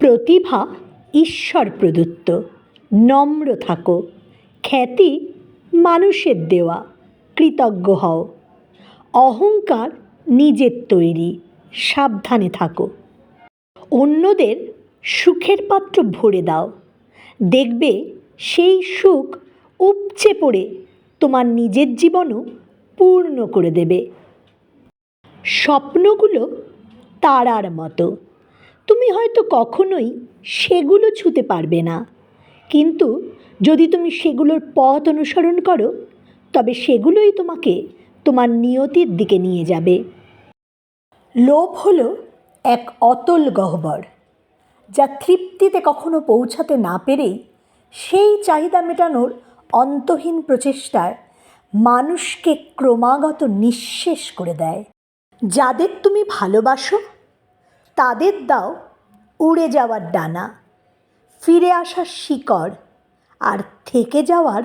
প্রতিভা ঈশ্বর প্রদত্ত, নম্র থাকো। খ্যাতি মানুষের দেওয়া, কৃতজ্ঞ হও। অহংকার নিজের তৈরি, সাবধানে থাকো। অন্যদের সুখের পাত্র ভরে দাও, দেখবে সেই সুখ উপচে পড়ে তোমার নিজের জীবনও পূর্ণ করে দেবে। স্বপ্নগুলো তারার মতো, তুমি হয়তো কখনোই সেগুলো ছুঁতে পারবে না, কিন্তু যদি তুমি সেগুলোর পথ অনুসরণ করো তবে সেগুলোই তোমাকে তোমার নিয়তির দিকে নিয়ে যাবে। লোভ হলো এক অতল গহ্বর, যা তৃপ্তিতে কখনো পৌঁছাতে না পেরেই সেই চাহিদা মেটানোর অন্তহীন প্রচেষ্টায় মানুষকে ক্রমাগত নিঃশেষ করে দেয়। যাদের তুমি ভালোবাসো তাদের দাও উড়ে যাওয়ার ডানা, ফিরে আসার শিকড়, আর থেকে যাওয়ার